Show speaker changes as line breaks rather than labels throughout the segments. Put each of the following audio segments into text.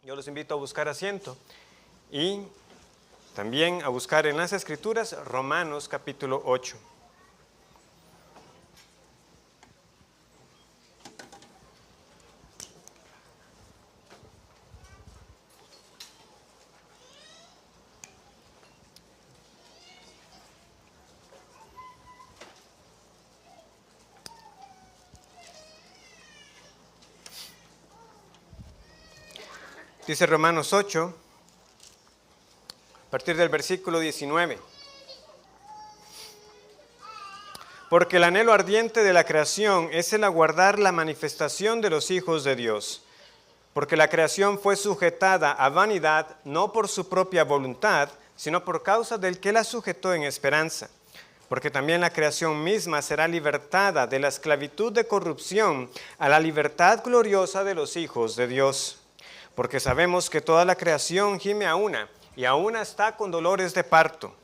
Yo los invito a buscar asiento y también a buscar en las Escrituras Romanos capítulo 8. Dice Romanos 8, a partir del versículo 19. Porque el anhelo ardiente de la creación es el aguardar la manifestación de los hijos de Dios. Porque la creación fue sujetada a vanidad, no por su propia voluntad, sino por causa del que la sujetó en esperanza. Porque también la creación misma será libertada de la esclavitud de corrupción a la libertad gloriosa de los hijos de Dios. Porque sabemos que toda la creación gime a una, y a una está con dolores de parto,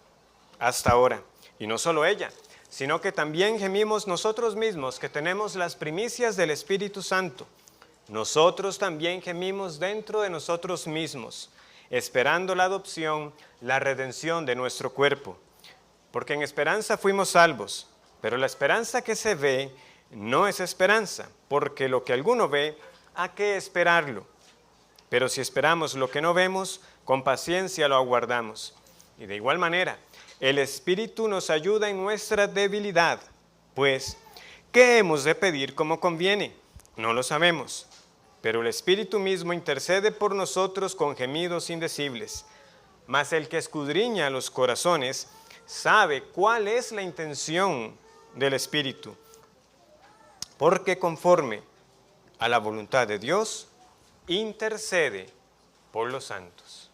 hasta ahora. Y no solo ella, sino que también gemimos nosotros mismos, que tenemos las primicias del Espíritu Santo. Nosotros también gemimos dentro de nosotros mismos, esperando la adopción, la redención de nuestro cuerpo. Porque en esperanza fuimos salvos, pero la esperanza que se ve no es esperanza, porque lo que alguno ve, ¿a qué esperarlo? Pero si esperamos lo que no vemos, con paciencia lo aguardamos. Y de igual manera, el Espíritu nos ayuda en nuestra debilidad. Pues, ¿qué hemos de pedir como conviene? No lo sabemos. Pero el Espíritu mismo intercede por nosotros con gemidos indecibles. Mas el que escudriña los corazones sabe cuál es la intención del Espíritu. Porque conforme a la voluntad de Dios, intercede por los santos.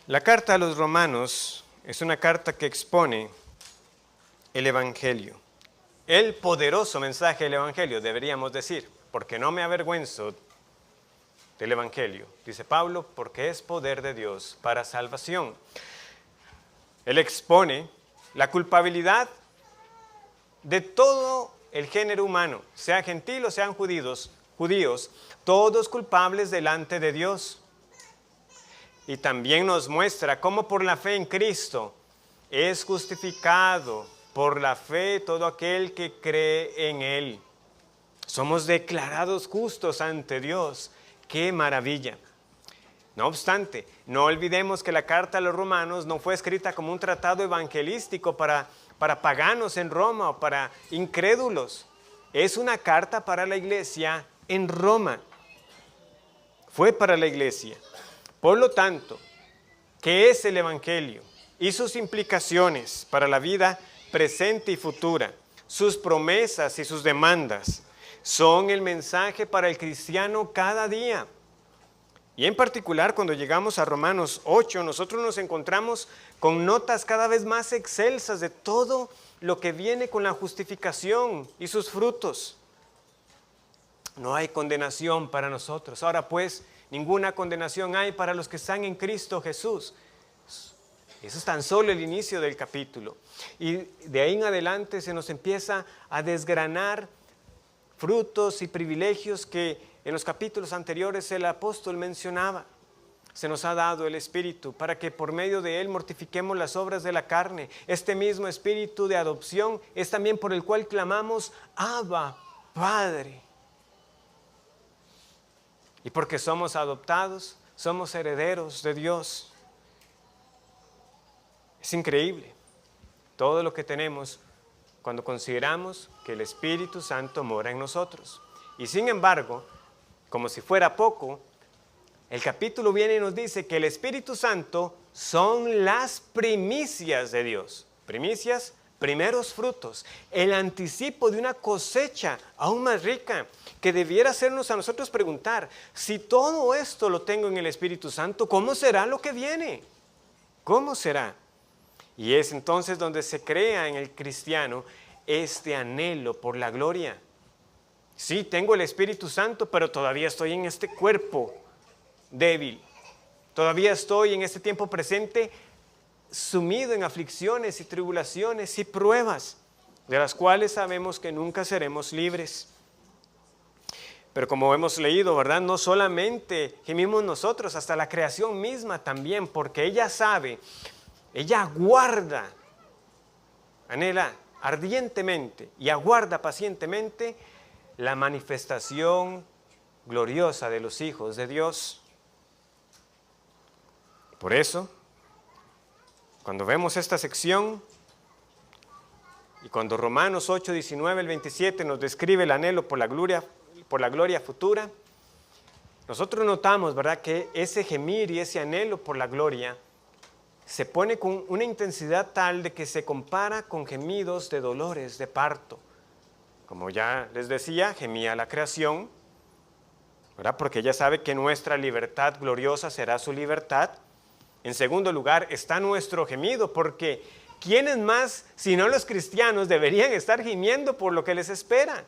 La carta a los Romanos es una carta que expone el Evangelio, el poderoso mensaje del Evangelio, deberíamos decir, porque no me avergüenzo del Evangelio, dice Pablo, porque es poder de Dios para salvación. Él expone la culpabilidad de todo el género humano, sean gentiles o sean judíos, todos culpables delante de Dios. Y también nos muestra cómo por la fe en Cristo es justificado por la fe todo aquel que cree en Él. Somos declarados justos ante Dios. ¡Qué maravilla! No obstante, no olvidemos que la carta a los romanos no fue escrita como un tratado evangelístico para paganos en Roma o para incrédulos. Es una carta para la iglesia en Roma. Fue para la iglesia. Por lo tanto, ¿qué es el Evangelio? Y sus implicaciones para la vida presente y futura, sus promesas y sus demandas, son el mensaje para el cristiano cada día. Y en particular, cuando llegamos a Romanos 8, nosotros nos encontramos con notas cada vez más excelsas de todo lo que viene con la justificación y sus frutos. No hay condenación para nosotros. Ahora pues, ninguna condenación hay para los que están en Cristo Jesús. Eso es tan solo el inicio del capítulo. Y de ahí en adelante se nos empieza a desgranar frutos y privilegios que en los capítulos anteriores el apóstol mencionaba. Se nos ha dado el Espíritu para que por medio de Él mortifiquemos las obras de la carne. Este mismo Espíritu de adopción es también por el cual clamamos, Abba, Padre. Y porque somos adoptados, somos herederos de Dios. Es increíble todo lo que tenemos cuando consideramos que el Espíritu Santo mora en nosotros. Y sin embargo, como si fuera poco, el capítulo viene y nos dice que el Espíritu Santo son las primicias de Dios. Primicias, primeros frutos, el anticipo de una cosecha aún más rica, que debiera hacernos a nosotros preguntar, si todo esto lo tengo en el Espíritu Santo, ¿cómo será lo que viene? ¿Cómo será? Y es entonces donde se crea en el cristiano este anhelo por la gloria. Sí, tengo el Espíritu Santo, pero todavía estoy en este cuerpo débil. Todavía estoy en este tiempo presente sumido en aflicciones y tribulaciones y pruebas, de las cuales sabemos que nunca seremos libres. Pero como hemos leído, ¿verdad? No solamente gemimos nosotros, hasta la creación misma también, porque ella sabe, ella aguarda, anhela ardientemente y aguarda pacientemente la manifestación gloriosa de los hijos de Dios. Por eso, cuando vemos esta sección y cuando Romanos 8, 19 al 27 nos describe el anhelo por la gloria futura, nosotros notamos, ¿verdad?, que ese gemir y ese anhelo por la gloria se pone con una intensidad tal de que se compara con gemidos de dolores de parto. Como ya les decía, gemía la creación, ¿verdad?, porque ella sabe que nuestra libertad gloriosa será su libertad. En segundo lugar, está nuestro gemido, porque ¿quiénes más, sino los cristianos, deberían estar gimiendo por lo que les espera?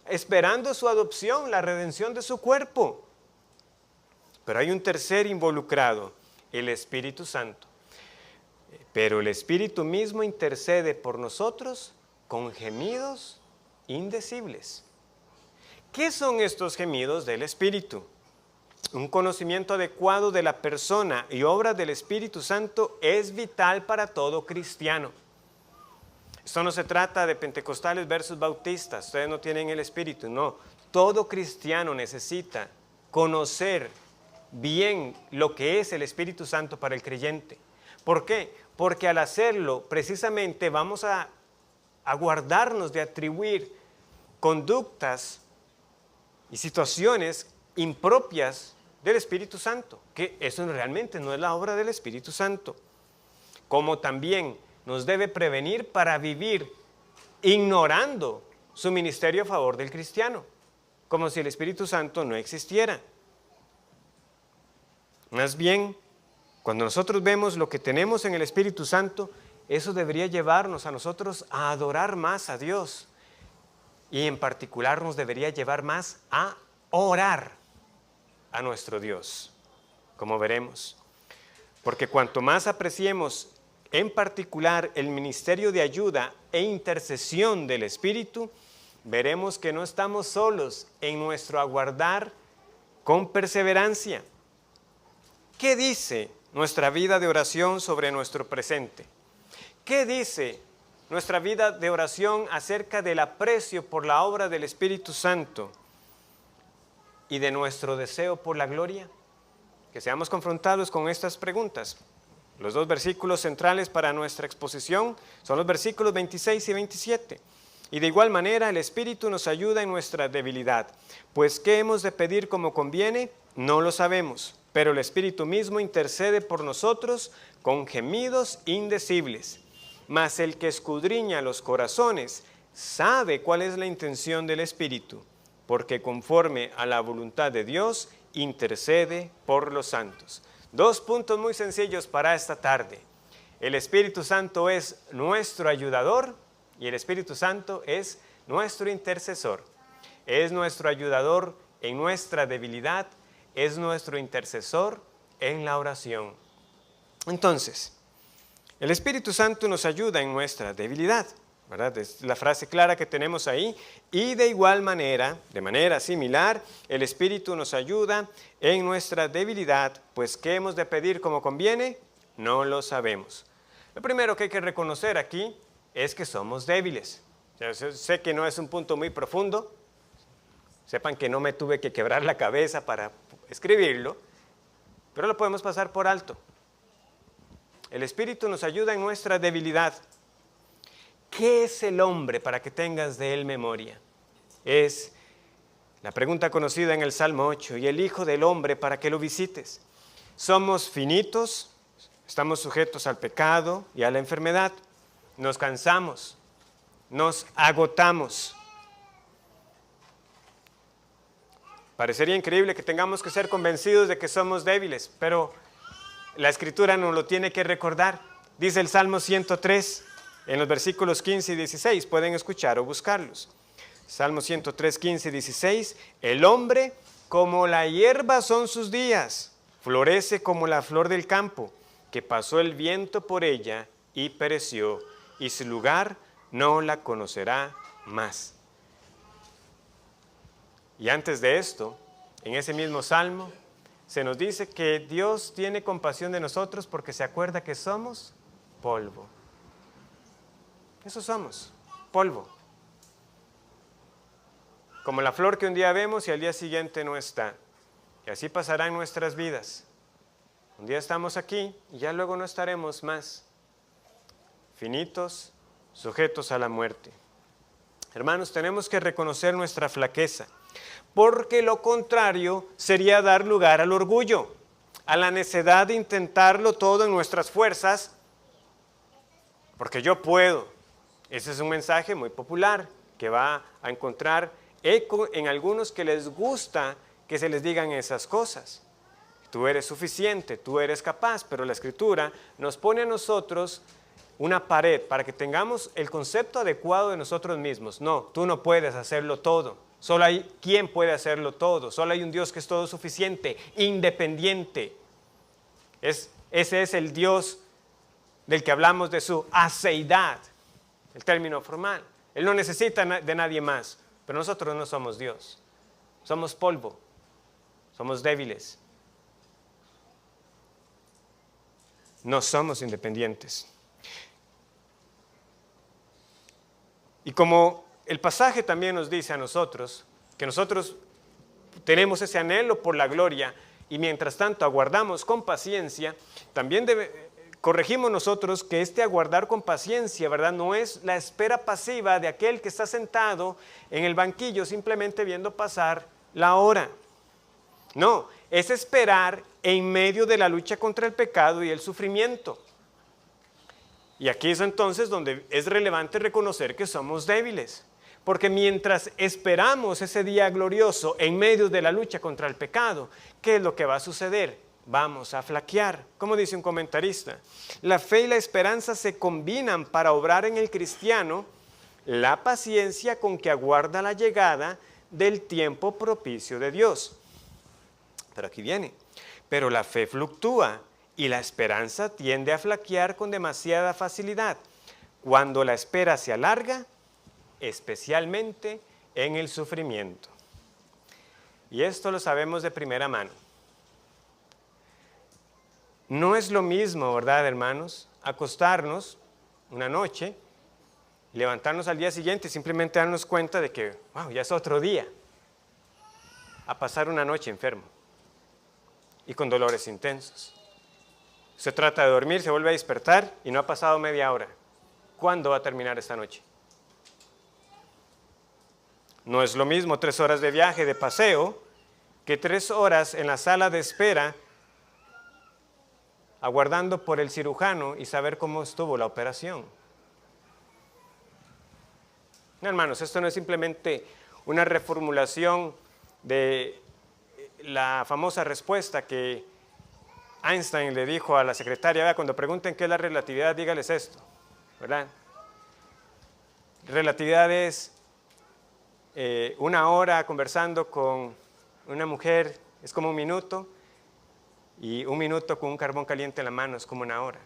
Esperando su adopción, la redención de su cuerpo. Pero hay un tercer involucrado, el Espíritu Santo. Pero el Espíritu mismo intercede por nosotros con gemidos indecibles. ¿Qué son estos gemidos del Espíritu? Un conocimiento adecuado de la persona y obra del Espíritu Santo es vital para todo cristiano. Esto no se trata de pentecostales versus bautistas, ustedes no tienen el Espíritu, no. Todo cristiano necesita conocer bien lo que es el Espíritu Santo para el creyente. ¿Por qué? Porque al hacerlo, precisamente vamos a guardarnos de atribuir conductas y situaciones impropias del Espíritu Santo, que eso realmente no es la obra del Espíritu Santo. Como también nos debe prevenir para vivir ignorando su ministerio a favor del cristiano, como si el Espíritu Santo no existiera. Más bien, cuando nosotros vemos lo que tenemos en el Espíritu Santo, eso debería llevarnos a nosotros a adorar más a Dios. Y en particular nos debería llevar más a orar a nuestro Dios, como veremos. Porque cuanto más apreciemos en particular el ministerio de ayuda e intercesión del Espíritu, veremos que no estamos solos en nuestro aguardar con perseverancia. ¿Qué dice nuestra vida de oración sobre nuestro presente? ¿Qué dice nuestra vida de oración acerca del aprecio por la obra del Espíritu Santo y de nuestro deseo por la gloria? Que seamos confrontados con estas preguntas. Los dos versículos centrales para nuestra exposición son los versículos 26 y 27. Y de igual manera el Espíritu nos ayuda en nuestra debilidad. Pues ¿qué hemos de pedir como conviene? No lo sabemos, pero el Espíritu mismo intercede por nosotros con gemidos indecibles. Mas el que escudriña los corazones sabe cuál es la intención del Espíritu, porque conforme a la voluntad de Dios intercede por los santos. Dos puntos muy sencillos para esta tarde. El Espíritu Santo es nuestro ayudador y el Espíritu Santo es nuestro intercesor. Es nuestro ayudador en nuestra debilidad, es nuestro intercesor en la oración. Entonces, el Espíritu Santo nos ayuda en nuestra debilidad, ¿verdad? Es la frase clara que tenemos ahí. Y de igual manera, de manera similar, el Espíritu nos ayuda en nuestra debilidad, pues ¿qué hemos de pedir como conviene? No lo sabemos. Lo primero que hay que reconocer aquí es que somos débiles. Yo sé que no es un punto muy profundo. Sepan que no me tuve que quebrar la cabeza para escribirlo, pero lo podemos pasar por alto. El Espíritu nos ayuda en nuestra debilidad. ¿Qué es el hombre para que tengas de él memoria? Es la pregunta conocida en el Salmo 8, y el Hijo del Hombre para que lo visites. Somos finitos, estamos sujetos al pecado y a la enfermedad. Nos cansamos, nos agotamos. Parecería increíble que tengamos que ser convencidos de que somos débiles, pero la Escritura nos lo tiene que recordar. Dice el Salmo 103, en los versículos 15 y 16, pueden escuchar o buscarlos. Salmo 103, 15 y 16, el hombre como la hierba son sus días, florece como la flor del campo, que pasó el viento por ella y pereció, y su lugar no la conocerá más. Y antes de esto, en ese mismo salmo, se nos dice que Dios tiene compasión de nosotros porque se acuerda que somos polvo. Eso somos, polvo. Como la flor que un día vemos y al día siguiente no está. Y así pasará en nuestras vidas. Un día estamos aquí y ya luego no estaremos más. Finitos, sujetos a la muerte. Hermanos, tenemos que reconocer nuestra flaqueza, porque lo contrario sería dar lugar al orgullo, a la necedad de intentarlo todo en nuestras fuerzas, porque yo puedo. Ese es un mensaje muy popular que va a encontrar eco en algunos que les gusta que se les digan esas cosas. Tú eres suficiente, tú eres capaz, pero la Escritura nos pone a nosotros una pared para que tengamos el concepto adecuado de nosotros mismos. No, tú no puedes hacerlo todo. Solo hay quien puede hacerlo todo. Solo hay un Dios que es todo suficiente, independiente. Ese es el Dios del que hablamos de su aceidad, el término formal. Él no necesita de nadie más, pero nosotros no somos Dios. Somos polvo, somos débiles. No somos independientes. Y como el pasaje también nos dice a nosotros, que nosotros tenemos ese anhelo por la gloria y mientras tanto aguardamos con paciencia, también corregimos nosotros que este aguardar con paciencia, ¿verdad? No es la espera pasiva de aquel que está sentado en el banquillo simplemente viendo pasar la hora. No, es esperar en medio de la lucha contra el pecado y el sufrimiento. Y aquí es entonces donde es relevante reconocer que somos débiles. Porque mientras esperamos ese día glorioso en medio de la lucha contra el pecado, ¿qué es lo que va a suceder? Vamos a flaquear. Como dice un comentarista, la fe y la esperanza se combinan para obrar en el cristiano la paciencia con que aguarda la llegada del tiempo propicio de Dios. Pero aquí viene, pero la fe fluctúa y la esperanza tiende a flaquear con demasiada facilidad cuando la espera se alarga, especialmente en el sufrimiento. Y esto lo sabemos de primera mano. No es lo mismo, ¿verdad, hermanos? Acostarnos una noche, levantarnos al día siguiente y simplemente darnos cuenta de que, wow, ya es otro día, a pasar una noche enfermo y con dolores intensos. Se trata de dormir, se vuelve a despertar y no ha pasado media hora. ¿Cuándo va a terminar esta noche? No es lo mismo 3 horas de viaje, de paseo, que 3 horas en la sala de espera, aguardando por el cirujano y saber cómo estuvo la operación. No, hermanos, esto no es simplemente una reformulación de la famosa respuesta que Einstein le dijo a la secretaria, cuando pregunten qué es la relatividad, dígales esto, ¿verdad? Relatividad es 1 hora conversando con una mujer, es como 1 minuto, y 1 minuto con un carbón caliente en la mano es como 1 hora.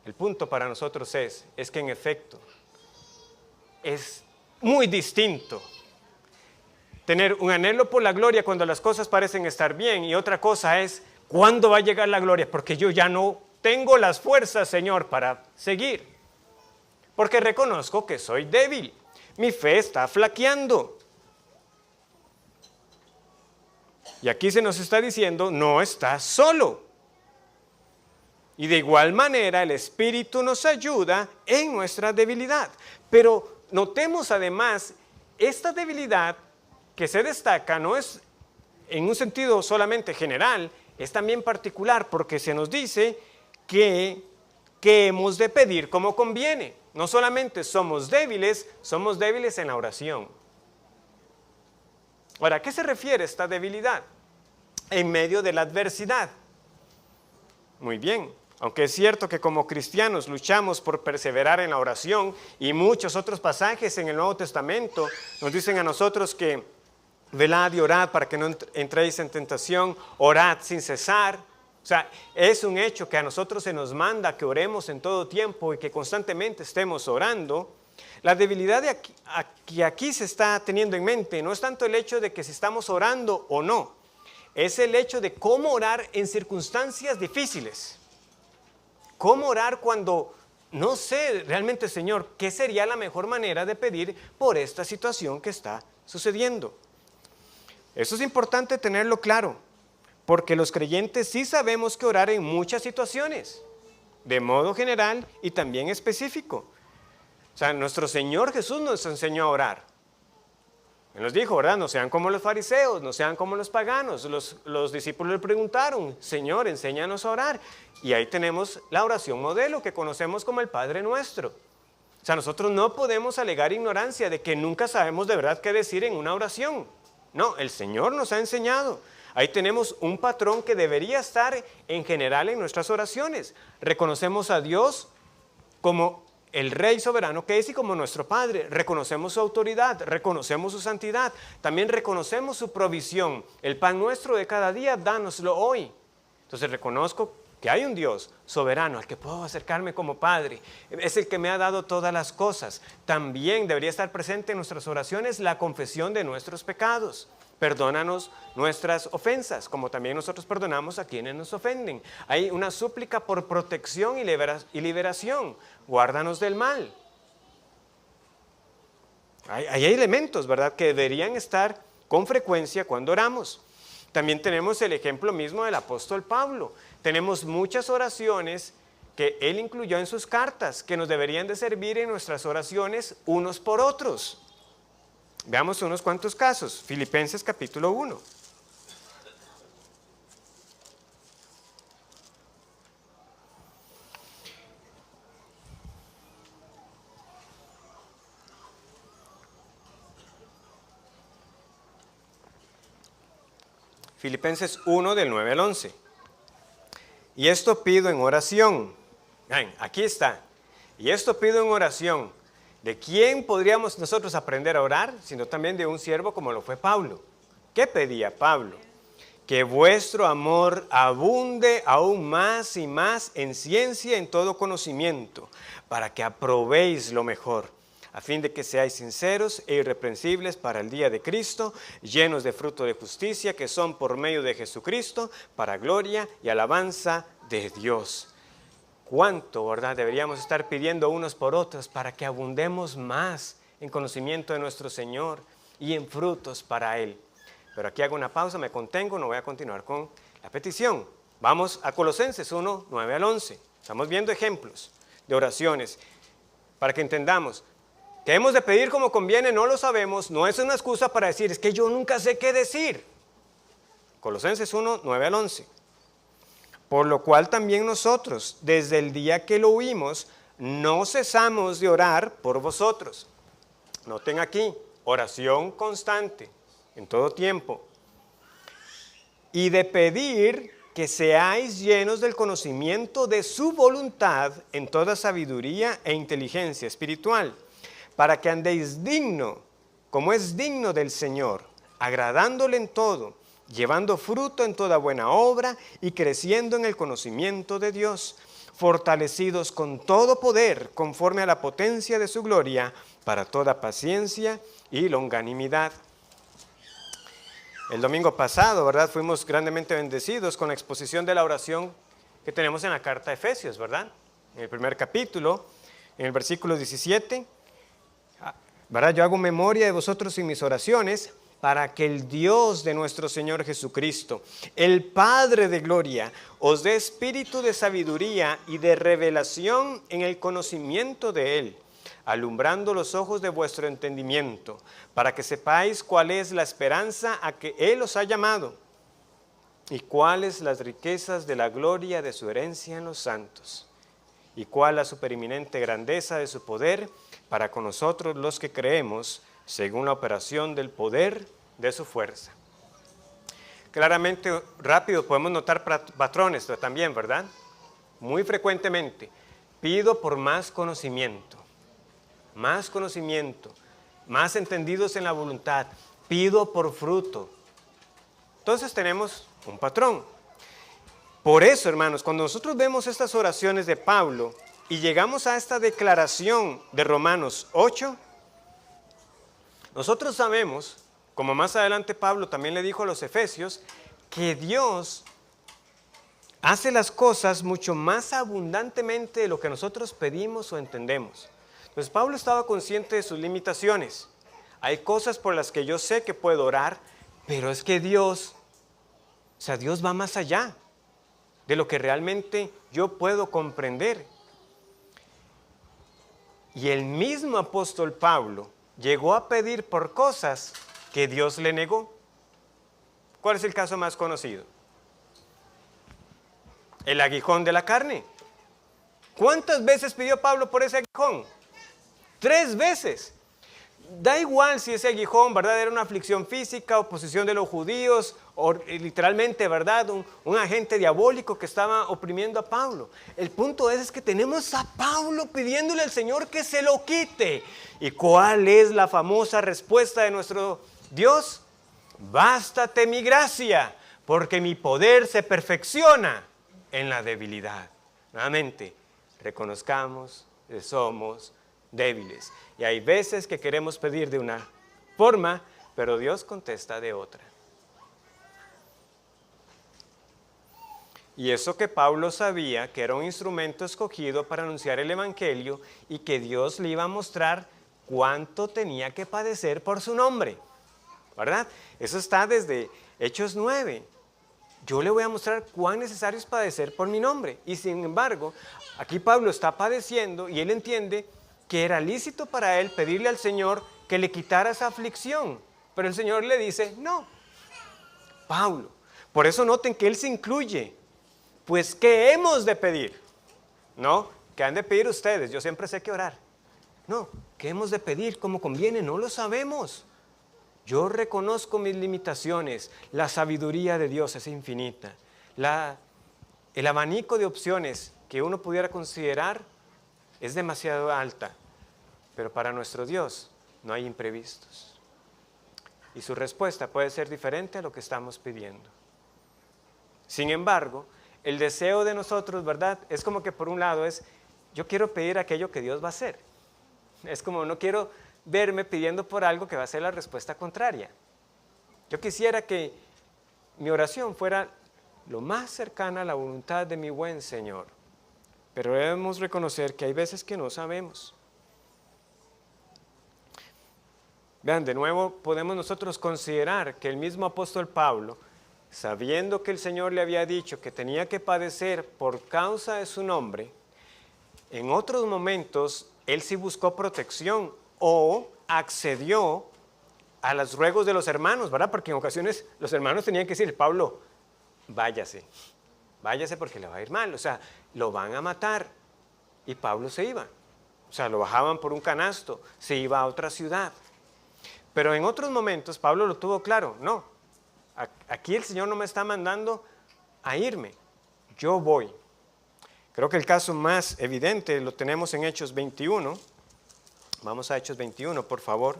El punto para nosotros es que en efecto es muy distinto tener un anhelo por la gloria cuando las cosas parecen estar bien, y otra cosa es, ¿cuándo va a llegar la gloria? Porque yo ya no tengo las fuerzas, Señor, para seguir. Porque reconozco que soy débil. Mi fe está flaqueando. Y aquí se nos está diciendo, no estás solo. Y de igual manera el Espíritu nos ayuda en nuestra debilidad. Pero notemos además, esta debilidad que se destaca no es en un sentido solamente general, es también particular porque se nos dice que hemos de pedir como conviene. No solamente somos débiles en la oración. Ahora, ¿a qué se refiere esta debilidad? En medio de la adversidad. Muy bien, aunque es cierto que como cristianos luchamos por perseverar en la oración y muchos otros pasajes en el Nuevo Testamento nos dicen a nosotros que velad y orad para que no entréis en tentación, orad sin cesar. O sea, es un hecho que a nosotros se nos manda que oremos en todo tiempo y que constantemente estemos orando. La debilidad que aquí se está teniendo en mente no es tanto el hecho de que si estamos orando o no, es el hecho de cómo orar en circunstancias difíciles. Cómo orar cuando no sé realmente, Señor, qué sería la mejor manera de pedir por esta situación que está sucediendo. Eso es importante tenerlo claro, porque los creyentes sí sabemos que orar en muchas situaciones, de modo general y también específico. O sea, nuestro Señor Jesús nos enseñó a orar. Él nos dijo, ¿verdad? No sean como los fariseos, no sean como los paganos. Los discípulos le preguntaron, Señor, enséñanos a orar. Y ahí tenemos la oración modelo que conocemos como el Padre Nuestro. O sea, nosotros no podemos alegar ignorancia de que nunca sabemos de verdad qué decir en una oración. No, el Señor nos ha enseñado. Ahí tenemos un patrón que debería estar en general en nuestras oraciones. Reconocemos a Dios como el Rey soberano que es y como nuestro Padre. Reconocemos su autoridad, reconocemos su santidad, también reconocemos su provisión. El pan nuestro de cada día, dánoslo hoy. Entonces reconozco que hay un Dios soberano al que puedo acercarme como Padre. Es el que me ha dado todas las cosas. También debería estar presente en nuestras oraciones la confesión de nuestros pecados. Perdónanos nuestras ofensas, como también nosotros perdonamos a quienes nos ofenden. Hay una súplica por protección y liberación. Guárdanos del mal. Hay elementos, ¿verdad?, que deberían estar con frecuencia cuando oramos. También tenemos el ejemplo mismo del apóstol Pablo. Tenemos muchas oraciones que él incluyó en sus cartas, que nos deberían de servir en nuestras oraciones unos por otros. Veamos unos cuantos casos. Filipenses capítulo 1. Filipenses 1 del 9 al 11. Y esto pido en oración. Aquí está. Y esto pido en oración. ¿De quién podríamos nosotros aprender a orar? Sino también de un siervo como lo fue Pablo. ¿Qué pedía Pablo? Que vuestro amor abunde aún más y más en ciencia y en todo conocimiento, para que aprobéis lo mejor, a fin de que seáis sinceros e irreprensibles para el día de Cristo, llenos de fruto de justicia, que son por medio de Jesucristo, para gloria y alabanza de Dios. ¿Cuánto, verdad, deberíamos estar pidiendo unos por otros para que abundemos más en conocimiento de nuestro Señor y en frutos para Él? Pero aquí hago una pausa, me contengo, no voy a continuar con la petición. Vamos a Colosenses 1, 9 al 11. Estamos viendo ejemplos de oraciones para que entendamos que hemos de pedir como conviene, no lo sabemos, no es una excusa para decir, es que yo nunca sé qué decir. Colosenses 1, 9 al 11. Por lo cual también nosotros, desde el día que lo oímos, no cesamos de orar por vosotros. Noten aquí, oración constante, en todo tiempo. Y de pedir que seáis llenos del conocimiento de su voluntad en toda sabiduría e inteligencia espiritual, para que andéis digno, como es digno del Señor, agradándole en todo, llevando fruto en toda buena obra y creciendo en el conocimiento de Dios, fortalecidos con todo poder conforme a la potencia de su gloria, para toda paciencia y longanimidad. El domingo pasado, ¿verdad?, fuimos grandemente bendecidos con la exposición de la oración que tenemos en la carta de Efesios, ¿verdad? En el primer capítulo, en el versículo 17, ¿verdad? Yo hago memoria de vosotros en mis oraciones, para que el Dios de nuestro Señor Jesucristo, el Padre de gloria, os dé espíritu de sabiduría y de revelación en el conocimiento de Él, alumbrando los ojos de vuestro entendimiento, para que sepáis cuál es la esperanza a que Él os ha llamado, y cuáles las riquezas de la gloria de su herencia en los santos, y cuál la supereminente grandeza de su poder para con nosotros los que creemos, según la operación del poder de su fuerza. Claramente, rápido, podemos notar patrones también, ¿verdad? Muy frecuentemente, pido por más conocimiento, más entendidos en la voluntad, pido por fruto. Entonces tenemos un patrón. Por eso, hermanos, cuando nosotros vemos estas oraciones de Pablo, y llegamos a esta declaración de Romanos 8, nosotros sabemos, como más adelante Pablo también le dijo a los Efesios, que Dios hace las cosas mucho más abundantemente de lo que nosotros pedimos o entendemos. Entonces Pablo estaba consciente de sus limitaciones. Hay cosas por las que yo sé que puedo orar, pero es que Dios va más allá de lo que realmente yo puedo comprender. Y el mismo apóstol Pablo llegó a pedir por cosas que Dios le negó. ¿Cuál es el caso más conocido? El aguijón de la carne. ¿Cuántas veces pidió Pablo por ese aguijón? 3 veces. Da igual si ese aguijón, ¿verdad?, era una aflicción física, oposición de los judíos, o literalmente, ¿verdad?, un agente diabólico que estaba oprimiendo a Pablo. El punto es que tenemos a Pablo pidiéndole al Señor que se lo quite. ¿Y cuál es la famosa respuesta de nuestro Dios? Bástate mi gracia, porque mi poder se perfecciona en la debilidad. Nuevamente, reconozcamos que somos débiles. Y hay veces que queremos pedir de una forma, pero Dios contesta de otra. Y eso que Pablo sabía que era un instrumento escogido para anunciar el Evangelio y que Dios le iba a mostrar cuánto tenía que padecer por su nombre, ¿verdad? Eso está desde Hechos 9. Yo le voy a mostrar cuán necesario es padecer por mi nombre. Y sin embargo, aquí Pablo está padeciendo y él entiende que era lícito para él pedirle al Señor que le quitara esa aflicción. Pero el Señor le dice, no, Pablo. Por eso noten que él se incluye. Pues, ¿qué hemos de pedir? No, ¿qué han de pedir ustedes? Yo siempre sé que orar. No, ¿qué hemos de pedir? ¿Cómo conviene? No lo sabemos. Yo reconozco mis limitaciones. La sabiduría de Dios es infinita. El abanico de opciones que uno pudiera considerar es demasiado alta. Pero para nuestro Dios no hay imprevistos. Y su respuesta puede ser diferente a lo que estamos pidiendo. Sin embargo, el deseo de nosotros, ¿verdad?, es como que por un lado es, yo quiero pedir aquello que Dios va a hacer. Es como no quiero verme pidiendo por algo que va a ser la respuesta contraria. Yo quisiera que mi oración fuera lo más cercana a la voluntad de mi buen Señor. Pero debemos reconocer que hay veces que no sabemos. Vean, de nuevo podemos nosotros considerar que el mismo apóstol Pablo, sabiendo que el Señor le había dicho que tenía que padecer por causa de su nombre, en otros momentos él sí buscó protección o accedió a los ruegos de los hermanos, ¿verdad? Porque en ocasiones los hermanos tenían que decir, Pablo, váyase porque le va a ir mal, o sea, lo van a matar. Y Pablo se iba, o sea, lo bajaban por un canasto, se iba a otra ciudad. Pero en otros momentos Pablo lo tuvo claro, no, aquí el Señor no me está mandando a irme, yo voy. Creo que el caso más evidente lo tenemos en Hechos 21. Vamos a Hechos 21, por favor.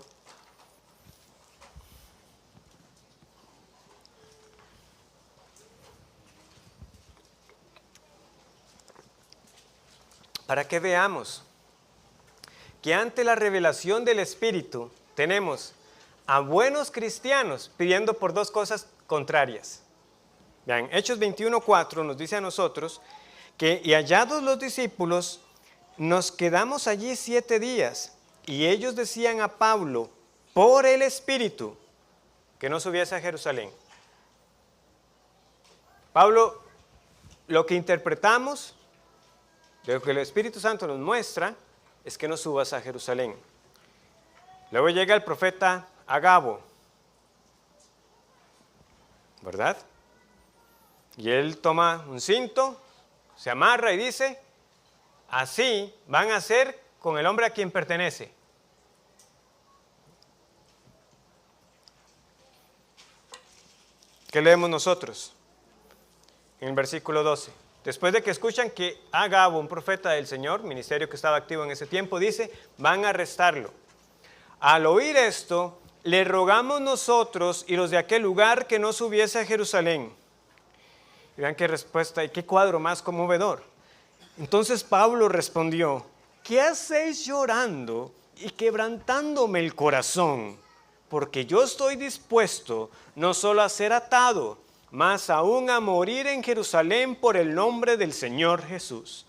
Para que veamos que ante la revelación del Espíritu tenemos a buenos cristianos pidiendo por 2 cosas contrarias. Vean, Hechos 21:4 nos dice a nosotros que y hallados los discípulos, nos quedamos allí 7 días y ellos decían a Pablo, por el Espíritu, que no subiese a Jerusalén. Pablo, lo que interpretamos, de lo que el Espíritu Santo nos muestra, es que no subas a Jerusalén. Luego llega el profeta Agabo, ¿verdad? Y él toma un cinto, se amarra y dice, así van a hacer con el hombre a quien pertenece. ¿Qué leemos nosotros? En el versículo 12. Después de que escuchan que Agabo, un profeta del Señor, ministerio que estaba activo en ese tiempo, dice, van a arrestarlo. Al oír esto, le rogamos nosotros y los de aquel lugar que no subiese a Jerusalén. Y vean qué respuesta y qué cuadro más conmovedor. Entonces Pablo respondió, ¿qué hacéis llorando y quebrantándome el corazón? Porque yo estoy dispuesto no solo a ser atado, mas aún a morir en Jerusalén por el nombre del Señor Jesús.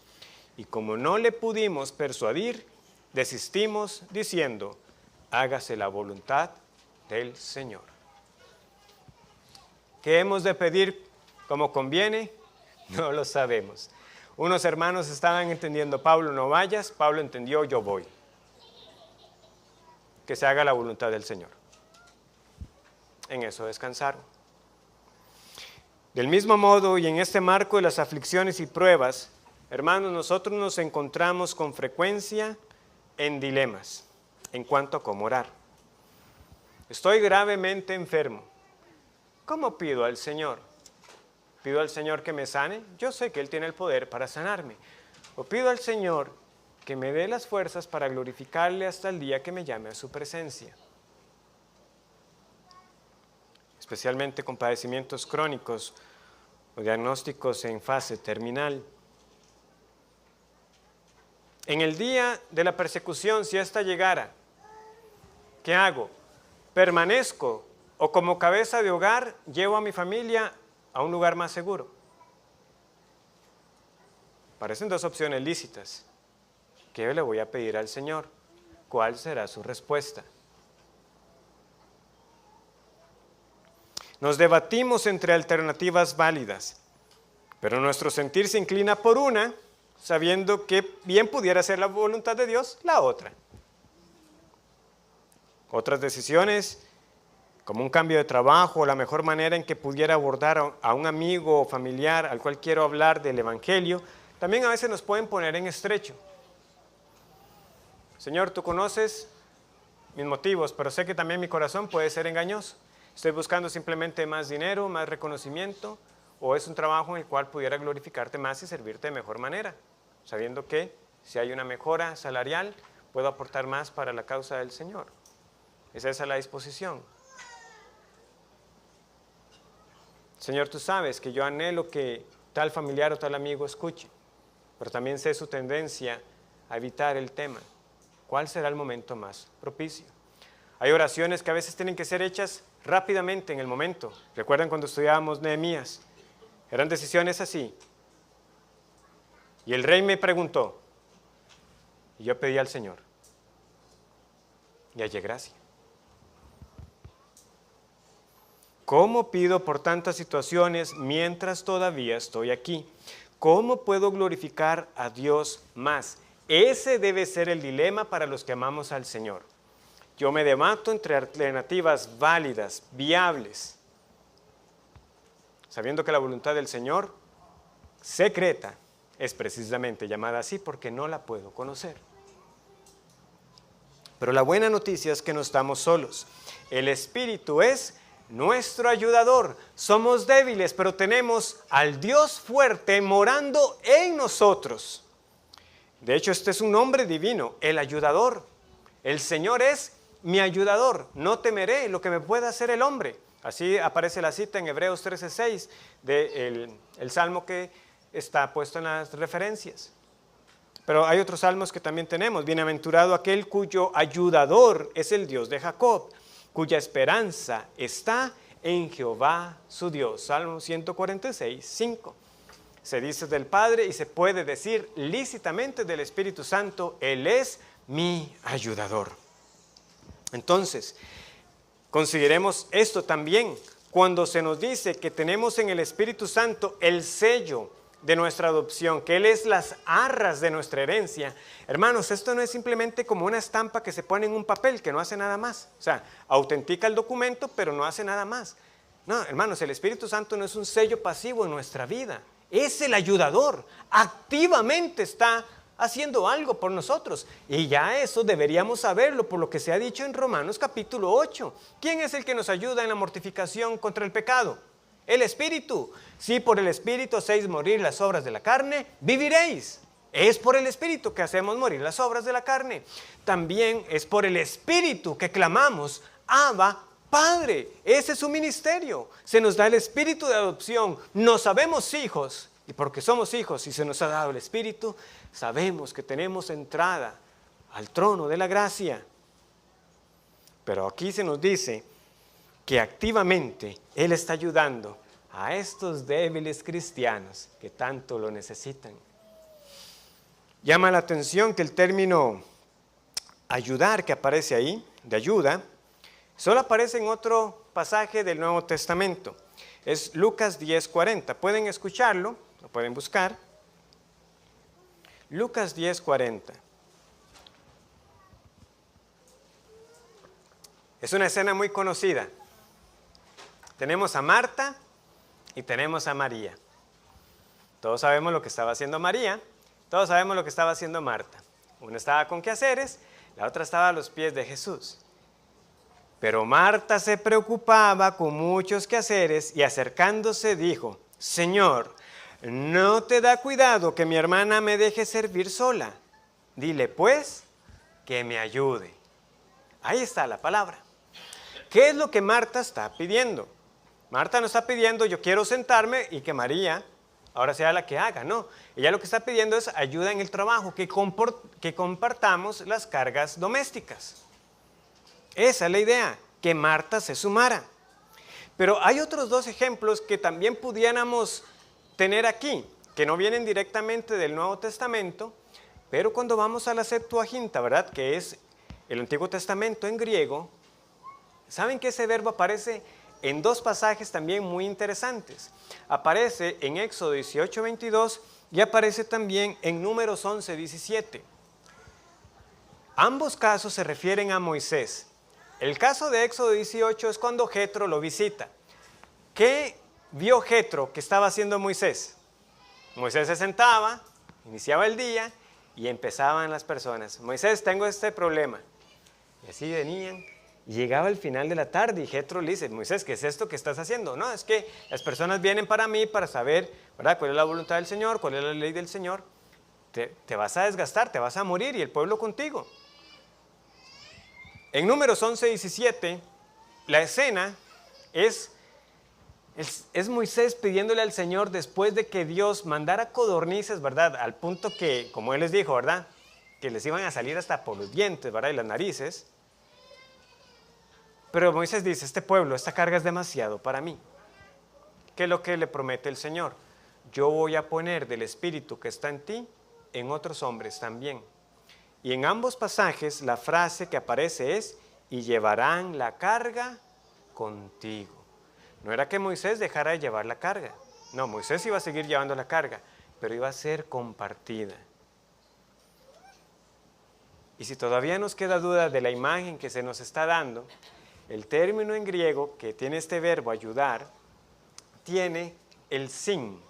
Y como no le pudimos persuadir, desistimos diciendo, hágase la voluntad del Señor. ¿Qué hemos de pedir como conviene? No lo sabemos. Unos hermanos estaban entendiendo, Pablo, no vayas. Pablo entendió, yo voy. Que se haga la voluntad del Señor. En eso descansaron. Del mismo modo, y en este marco de las aflicciones y pruebas, hermanos, nosotros nos encontramos con frecuencia en dilemas en cuanto a cómo orar. Estoy gravemente enfermo. ¿Cómo pido al Señor? ¿Pido al Señor que me sane? Yo sé que Él tiene el poder para sanarme. O pido al Señor que me dé las fuerzas para glorificarle hasta el día que me llame a su presencia. Especialmente con padecimientos crónicos o diagnósticos en fase terminal. En el día de la persecución, si ésta llegara, ¿qué hago? ¿Permanezco o como cabeza de hogar llevo a mi familia a un lugar más seguro? Parecen dos opciones lícitas. ¿Qué le voy a pedir al Señor? ¿Cuál será su respuesta? Nos debatimos entre alternativas válidas, pero nuestro sentir se inclina por una, sabiendo que bien pudiera ser la voluntad de Dios la otra. Otras decisiones, como un cambio de trabajo o la mejor manera en que pudiera abordar a un amigo o familiar al cual quiero hablar del Evangelio, también a veces nos pueden poner en estrecho. Señor, tú conoces mis motivos, pero sé que también mi corazón puede ser engañoso. Estoy buscando simplemente más dinero, más reconocimiento, o es un trabajo en el cual pudiera glorificarte más y servirte de mejor manera, sabiendo que si hay una mejora salarial, puedo aportar más para la causa del Señor. ¿Es esa la disposición? Señor, tú sabes que yo anhelo que tal familiar o tal amigo escuche, pero también sé su tendencia a evitar el tema. ¿Cuál será el momento más propicio? Hay oraciones que a veces tienen que ser hechas rápidamente en el momento. ¿Recuerdan cuando estudiábamos Nehemías? Eran decisiones así. Y el rey me preguntó, y yo pedí al Señor, y hallé gracia. ¿Cómo pido por tantas situaciones mientras todavía estoy aquí? ¿Cómo puedo glorificar a Dios más? Ese debe ser el dilema para los que amamos al Señor. Yo me debato entre alternativas válidas, viables, sabiendo que la voluntad del Señor, secreta, es precisamente llamada así porque no la puedo conocer. Pero la buena noticia es que no estamos solos. El Espíritu es nuestro ayudador. Somos débiles, pero tenemos al Dios fuerte morando en nosotros. De hecho, este es un nombre divino, el ayudador. El Señor es mi ayudador. No temeré lo que me pueda hacer el hombre. Así aparece la cita en Hebreos 13:6 del salmo que está puesto en las referencias. Pero hay otros salmos que también tenemos. Bienaventurado aquel cuyo ayudador es el Dios de Jacob, cuya esperanza está en Jehová su Dios. Salmo 146:5. Se dice del Padre y se puede decir lícitamente del Espíritu Santo, Él es mi ayudador. Entonces, consideremos esto también. Cuando se nos dice que tenemos en el Espíritu Santo el sello de nuestra adopción, que Él es las arras de nuestra herencia. Hermanos, esto no es simplemente como una estampa que se pone en un papel, que no hace nada más. O sea, autentica el documento, pero no hace nada más. No, hermanos, el Espíritu Santo no es un sello pasivo en nuestra vida. Es el ayudador. Activamente está haciendo algo por nosotros. Y ya eso deberíamos saberlo por lo que se ha dicho en Romanos capítulo 8. ¿Quién es el que nos ayuda en la mortificación contra el pecado? El Espíritu. Si por el Espíritu hacéis morir las obras de la carne, viviréis. Es por el Espíritu que hacemos morir las obras de la carne. También es por el Espíritu que clamamos, Abba, Padre. Ese es su ministerio. Se nos da el Espíritu de adopción. Nos sabemos hijos Y porque somos hijos y se nos ha dado el Espíritu, sabemos que tenemos entrada al trono de la gracia. Pero aquí se nos dice que activamente Él está ayudando a estos débiles cristianos que tanto lo necesitan. Llama la atención que el término ayudar que aparece ahí, de ayuda, solo aparece en otro pasaje del Nuevo Testamento. Es Lucas 10:40. Pueden escucharlo, lo pueden buscar. Lucas 10:40. Es una escena muy conocida. Tenemos a Marta y tenemos a María. Todos sabemos lo que estaba haciendo María, todos sabemos lo que estaba haciendo Marta. Una estaba con quehaceres, la otra estaba a los pies de Jesús. Pero Marta se preocupaba con muchos quehaceres y acercándose dijo: Señor, ¿no te da cuidado que mi hermana me deje servir sola? Dile pues que me ayude. Ahí está la palabra. ¿Qué es lo que Marta está pidiendo? Marta no está pidiendo yo quiero sentarme y que María ahora sea la que haga, no. Ella lo que está pidiendo es ayuda en el trabajo, que compartamos las cargas domésticas. Esa es la idea, que Marta se sumara. Pero hay otros dos ejemplos que también pudiéramos tener aquí, que no vienen directamente del Nuevo Testamento, pero cuando vamos a la Septuaginta, ¿verdad? Que es el Antiguo Testamento en griego, ¿saben que ese verbo aparece en dos pasajes también muy interesantes? Aparece en Éxodo 18:22 y aparece también en Números 11:17. Ambos casos se refieren a Moisés. El caso de Éxodo 18 es cuando Jetro lo visita. ¿Qué vio Jetro que estaba haciendo Moisés? Moisés se sentaba, iniciaba el día y empezaban las personas. Moisés, tengo este problema. Y así venían. Llegaba el final de la tarde y Jetro le dice: Moisés, ¿qué es esto que estás haciendo? No, es que las personas vienen para mí para saber, ¿verdad?, cuál es la voluntad del Señor, cuál es la ley del Señor. Te vas a desgastar, te vas a morir y el pueblo contigo. En Números 11:17, la escena es Moisés pidiéndole al Señor después de que Dios mandara codornices, ¿verdad? Al punto que, como Él les dijo, ¿verdad?, que les iban a salir hasta por los dientes, ¿verdad?, y las narices. Pero Moisés dice: este pueblo, esta carga es demasiado para mí. ¿Qué es lo que le promete el Señor? Yo voy a poner del Espíritu que está en ti en otros hombres también. Y en ambos pasajes la frase que aparece es: y llevarán la carga contigo. No era que Moisés dejara de llevar la carga. No, Moisés iba a seguir llevando la carga, pero iba a ser compartida. Y si todavía nos queda duda de la imagen que se nos está dando, el término en griego que tiene este verbo ayudar, tiene el sin,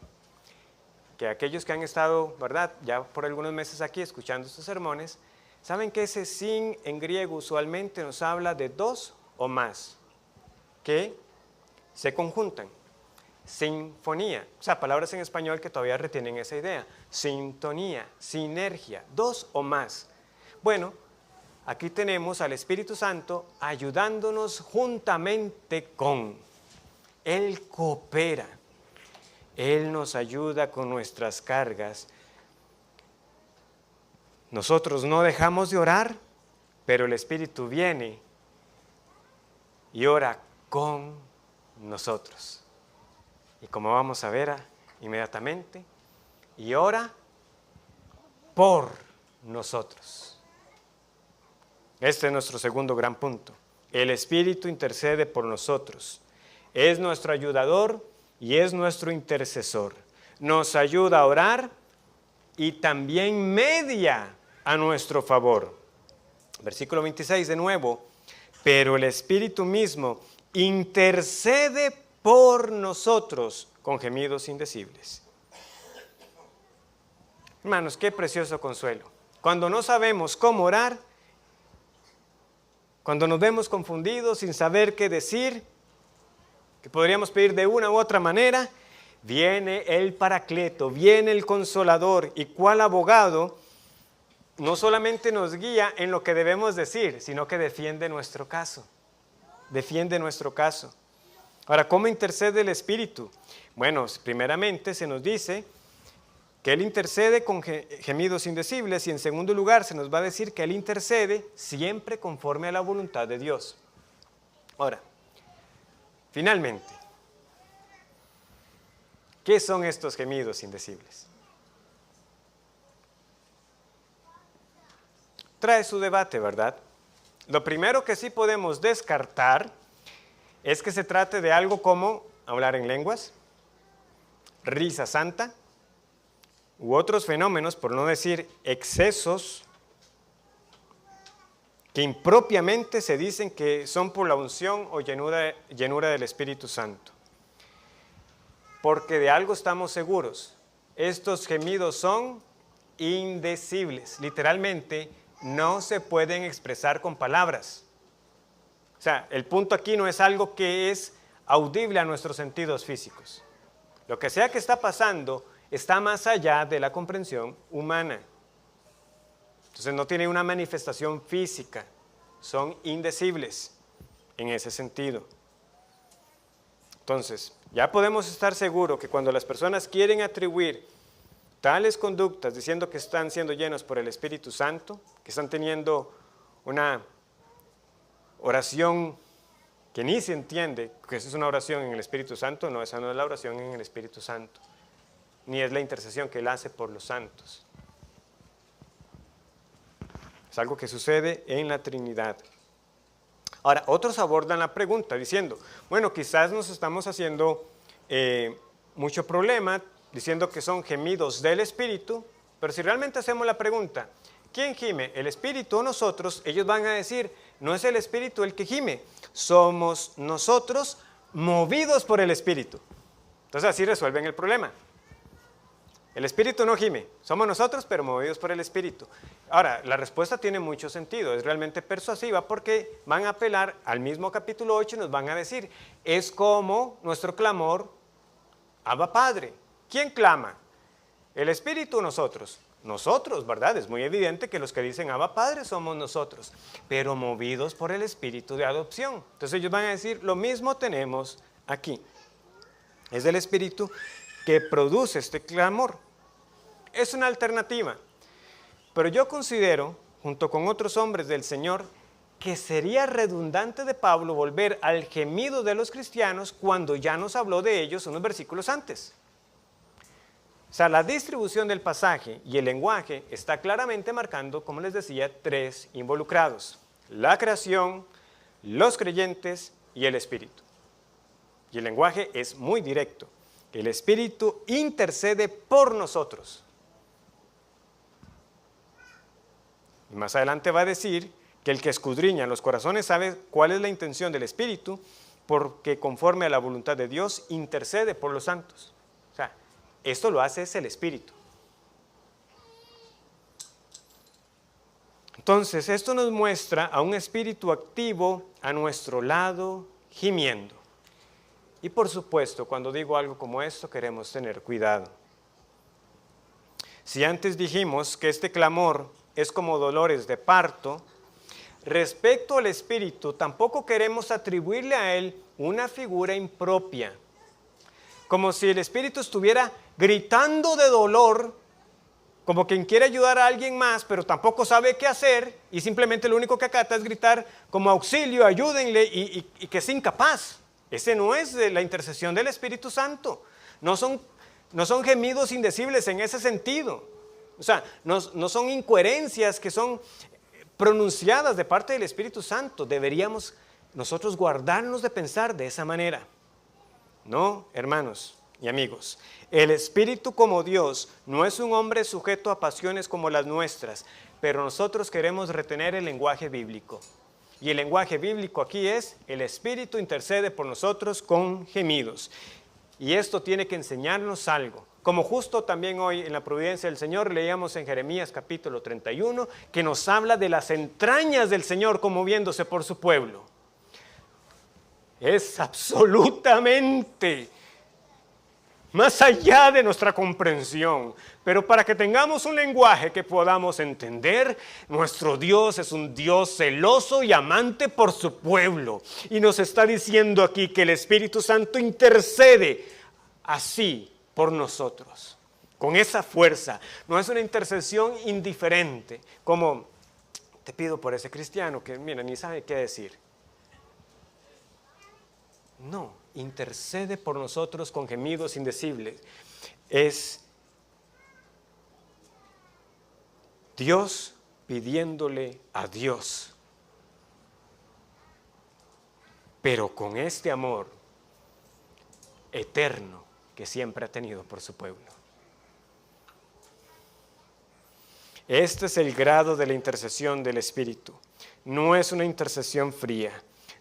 que aquellos que han estado, ¿verdad?, ya por algunos meses aquí escuchando estos sermones, saben que ese sin en griego usualmente nos habla de dos o más, que se conjuntan. Sinfonía, o sea, palabras en español que todavía retienen esa idea. Sintonía, sinergia, dos o más. Bueno, aquí tenemos al Espíritu Santo ayudándonos juntamente con. Él coopera. Él nos ayuda con nuestras cargas. Nosotros no dejamos de orar, pero el Espíritu viene y ora con nosotros. Y como vamos a ver inmediatamente, y ora por nosotros. Este es nuestro segundo gran punto. El Espíritu intercede por nosotros. Es nuestro ayudador y es nuestro intercesor. Nos ayuda a orar y también media a nuestro favor. Versículo 26 de nuevo. Pero el Espíritu mismo intercede por nosotros con gemidos indecibles. Hermanos, qué precioso consuelo. Cuando no sabemos cómo orar, cuando nos vemos confundidos sin saber qué decir, que podríamos pedir de una u otra manera, viene el Paracleto, viene el Consolador, y cual abogado no solamente nos guía en lo que debemos decir, sino que defiende nuestro caso. Defiende nuestro caso. Ahora, ¿cómo intercede el Espíritu? Bueno, primeramente se nos dice que Él intercede con gemidos indecibles, y en segundo lugar se nos va a decir que Él intercede siempre conforme a la voluntad de Dios. Ahora, finalmente, ¿qué son estos gemidos indecibles? Trae su debate, ¿verdad? Lo primero que sí podemos descartar es que se trate de algo como hablar en lenguas, risa santa, u otros fenómenos, por no decir excesos, que impropiamente se dicen que son por la unción o llenura del Espíritu Santo. Porque de algo estamos seguros, estos gemidos son indecibles, literalmente no se pueden expresar con palabras. O sea, el punto aquí no es algo que es audible a nuestros sentidos físicos. Lo que sea que está pasando está más allá de la comprensión humana. Entonces no tiene una manifestación física, son indecibles en ese sentido. Entonces, ya podemos estar seguros que cuando las personas quieren atribuir tales conductas diciendo que están siendo llenos por el Espíritu Santo, que están teniendo una oración que ni se entiende que esa es una oración en el Espíritu Santo, no, esa no es la oración en el Espíritu Santo, ni es la intercesión que Él hace por los santos. Es algo que sucede en la Trinidad. Ahora, otros abordan la pregunta diciendo, bueno, quizás nos estamos haciendo mucho problema diciendo que son gemidos del Espíritu, pero si realmente hacemos la pregunta, ¿quién gime? ¿El Espíritu o nosotros? Ellos van a decir, no es el Espíritu el que gime, somos nosotros movidos por el Espíritu. Entonces así resuelven el problema. El Espíritu no gime, somos nosotros pero movidos por el Espíritu. Ahora, la respuesta tiene mucho sentido, es realmente persuasiva porque van a apelar al mismo capítulo 8 y nos van a decir, es como nuestro clamor, Abba Padre. ¿Quién clama? ¿El Espíritu o nosotros? Nosotros, ¿verdad? Es muy evidente que los que dicen Abba Padre somos nosotros, pero movidos por el Espíritu de adopción. Entonces ellos van a decir, lo mismo tenemos aquí. Es el Espíritu que produce este clamor. Es una alternativa, pero yo considero, junto con otros hombres del Señor, que sería redundante de Pablo volver al gemido de los cristianos cuando ya nos habló de ellos unos versículos antes. O sea, la distribución del pasaje y el lenguaje está claramente marcando, como les decía, tres involucrados: la creación, los creyentes y el Espíritu. Y el lenguaje es muy directo. El Espíritu intercede por nosotros. Y más adelante va a decir que el que escudriña los corazones sabe cuál es la intención del Espíritu, porque conforme a la voluntad de Dios intercede por los santos. O sea, esto lo hace es el Espíritu. Entonces, esto nos muestra a un espíritu activo a nuestro lado, gimiendo. Y por supuesto, cuando digo algo como esto, queremos tener cuidado. Si antes dijimos que este clamor es como dolores de parto, respecto al espíritu, tampoco queremos atribuirle a él una figura impropia, como si el espíritu estuviera gritando de dolor, como quien quiere ayudar a alguien más, pero tampoco sabe qué hacer, y simplemente lo único que acata es gritar como auxilio, ayúdenle, y que es incapaz. Ese no es la intercesión del Espíritu Santo. No son gemidos indecibles en ese sentido. O sea, no son incoherencias que son pronunciadas de parte del Espíritu Santo. Deberíamos nosotros guardarnos de pensar de esa manera. No, hermanos y amigos, el Espíritu como Dios no es un hombre sujeto a pasiones como las nuestras, pero nosotros queremos retener el lenguaje bíblico. Y el lenguaje bíblico aquí es, el Espíritu intercede por nosotros con gemidos. Y esto tiene que enseñarnos algo. Como justo también hoy en la providencia del Señor leíamos en Jeremías capítulo 31, que nos habla de las entrañas del Señor conmoviéndose por su pueblo. Es absolutamente más allá de nuestra comprensión, pero para que tengamos un lenguaje que podamos entender, nuestro Dios es un Dios celoso y amante por su pueblo, y nos está diciendo aquí que el Espíritu Santo intercede así por nosotros, con esa fuerza. No es una intercesión indiferente, como te pido por ese cristiano que, mira, ni sabe qué decir. No, intercede por nosotros con gemidos indecibles. Es Dios pidiéndole a Dios, pero con este amor eterno que siempre ha tenido por su pueblo. Este es el grado de la intercesión del Espíritu. No es una intercesión fría,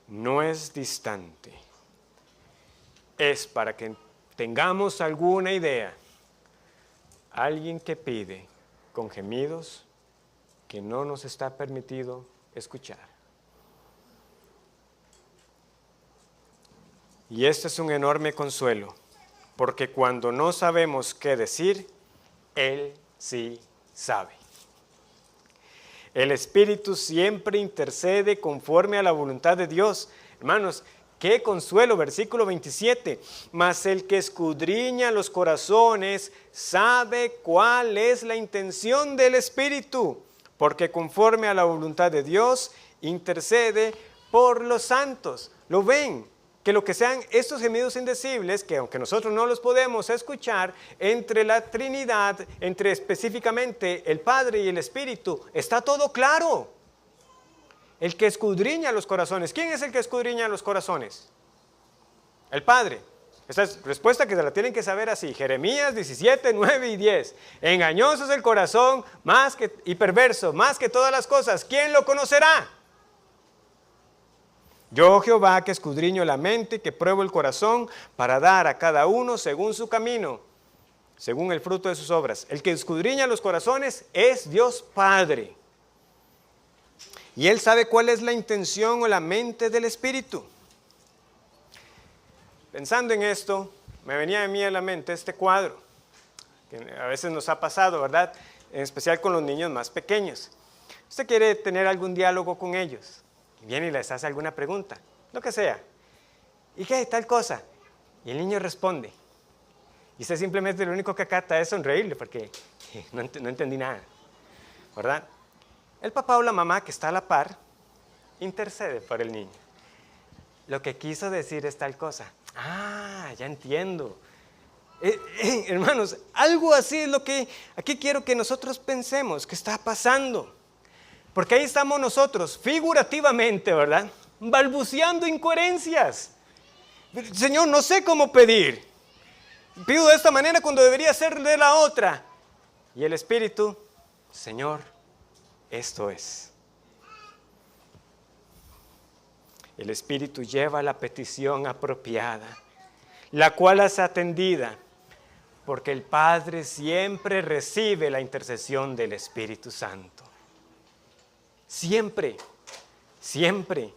no es distante. Es para que tengamos alguna idea. Alguien que pide con gemidos que no nos está permitido escuchar. Y este es un enorme consuelo, porque cuando no sabemos qué decir, Él sí sabe. El Espíritu siempre intercede conforme a la voluntad de Dios. Hermanos, qué consuelo, versículo 27. Mas el que escudriña los corazones sabe cuál es la intención del Espíritu, porque conforme a la voluntad de Dios intercede por los santos. ¿Lo ven? Que lo que sean estos gemidos indecibles, que aunque nosotros no los podemos escuchar, entre la Trinidad, entre específicamente el Padre y el Espíritu, está todo claro. El que escudriña los corazones. ¿Quién es el que escudriña los corazones? El Padre. Esta es respuesta que se la tienen que saber así. Jeremías 17, 9 y 10. Engañoso es el corazón y perverso, más que todas las cosas. ¿Quién lo conocerá? Yo, Jehová, que escudriño la mente, que pruebo el corazón, para dar a cada uno según su camino, según el fruto de sus obras. El que escudriña los corazones es Dios Padre. Y Él sabe cuál es la intención o la mente del Espíritu. Pensando en esto, me venía a mí a la mente este cuadro, que a veces nos ha pasado, ¿verdad? En especial con los niños más pequeños. Usted quiere tener algún diálogo con ellos. Viene y les hace alguna pregunta, lo que sea. ¿Y qué? Tal cosa. Y el niño responde. Y usted simplemente lo único que acata es sonreírle porque no entendí nada, ¿verdad? El papá o la mamá que está a la par intercede por el niño. Lo que quiso decir es tal cosa. Ah, ya entiendo. Hermanos, algo así es lo que aquí quiero que nosotros pensemos que está pasando. Porque ahí estamos nosotros, figurativamente, ¿verdad? Balbuceando incoherencias. Señor, no sé cómo pedir. Pido de esta manera cuando debería ser de la otra. Y el Espíritu, Señor, esto es. El Espíritu lleva la petición apropiada, la cual es atendida, porque el Padre siempre recibe la intercesión del Espíritu Santo. Siempre, siempre.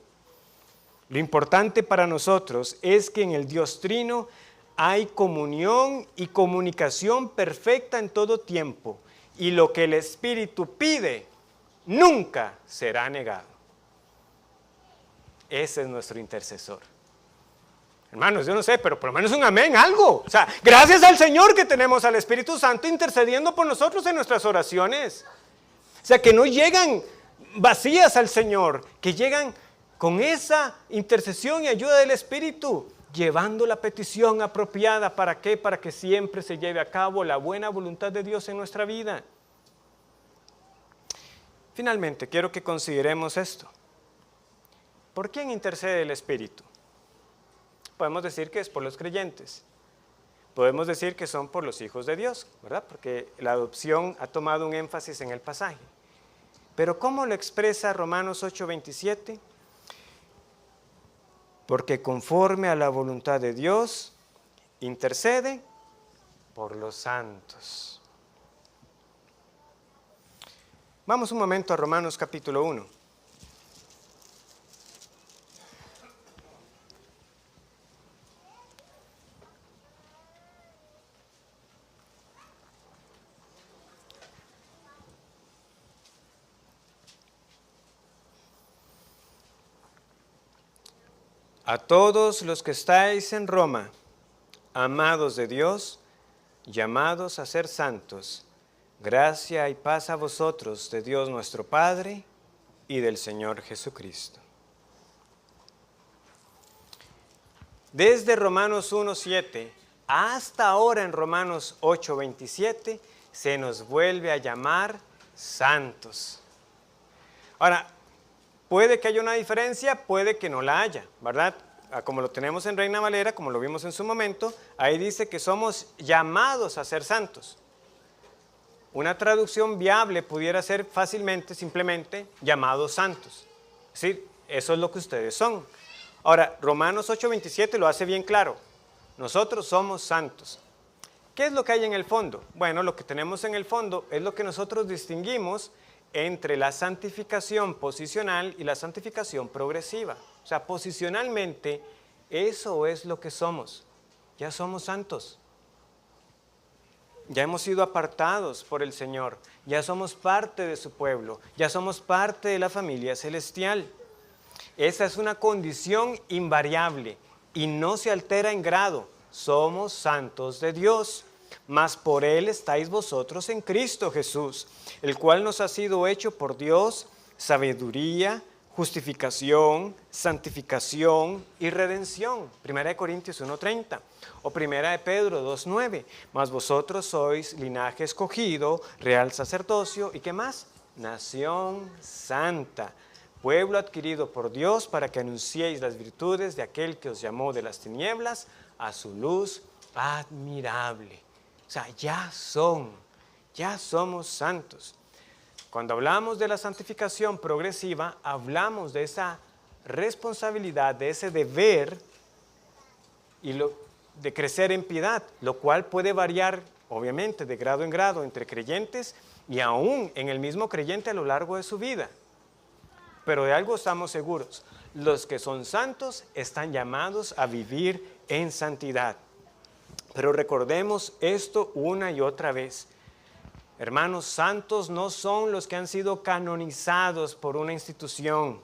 Lo importante para nosotros es que en el Dios Trino hay comunión y comunicación perfecta en todo tiempo. Y lo que el Espíritu pide nunca será negado. Ese es nuestro intercesor. Hermanos, yo no sé, pero por lo menos un amén, algo. O sea, gracias al Señor que tenemos al Espíritu Santo intercediendo por nosotros en nuestras oraciones. O sea, que no llegan vacías al Señor, que llegan con esa intercesión y ayuda del Espíritu, llevando la petición apropiada. ¿Para qué? Para que siempre se lleve a cabo la buena voluntad de Dios en nuestra vida. Finalmente, quiero que consideremos esto. ¿Por quién intercede el Espíritu? Podemos decir que es por los creyentes. Podemos decir que son por los hijos de Dios, ¿verdad? Porque la adopción ha tomado un énfasis en el pasaje. Pero ¿cómo lo expresa Romanos 8:27? Porque conforme a la voluntad de Dios, intercede por los santos. Vamos un momento a Romanos capítulo 1. A todos los que estáis en Roma, amados de Dios, llamados a ser santos. Gracia y paz a vosotros de Dios nuestro Padre y del Señor Jesucristo. Desde Romanos 1:7 hasta ahora en Romanos 8:27 se nos vuelve a llamar santos. Ahora, puede que haya una diferencia, puede que no la haya, ¿verdad? Como lo tenemos en Reina Valera, como lo vimos en su momento, ahí dice que somos llamados a ser santos. Una traducción viable pudiera ser fácilmente, simplemente, llamados santos. Es decir, eso es lo que ustedes son. Ahora, Romanos 8:27 lo hace bien claro. Nosotros somos santos. ¿Qué es lo que hay en el fondo? Bueno, lo que tenemos en el fondo es lo que nosotros distinguimos entre la santificación posicional y la santificación progresiva. O sea, posicionalmente, eso es lo que somos. Ya somos santos. Ya hemos sido apartados por el Señor. Ya somos parte de su pueblo. Ya somos parte de la familia celestial. Esa es una condición invariable y no se altera en grado. Somos santos de Dios. Mas por Él estáis vosotros en Cristo Jesús, el cual nos ha sido hecho por Dios sabiduría, justificación, santificación y redención. 1 Corintios 1:30 o 1 Pedro 2:9. Mas vosotros sois linaje escogido, real sacerdocio y ¿qué más? Nación santa, pueblo adquirido por Dios para que anunciéis las virtudes de aquel que os llamó de las tinieblas a su luz admirable. O sea, ya somos santos. Cuando hablamos de la santificación progresiva, hablamos de esa responsabilidad, de ese deber y de crecer en piedad, lo cual puede variar, obviamente, de grado en grado entre creyentes y aún en el mismo creyente a lo largo de su vida. Pero de algo estamos seguros, los que son santos están llamados a vivir en santidad. Pero recordemos esto una y otra vez. Hermanos, santos no son los que han sido canonizados por una institución.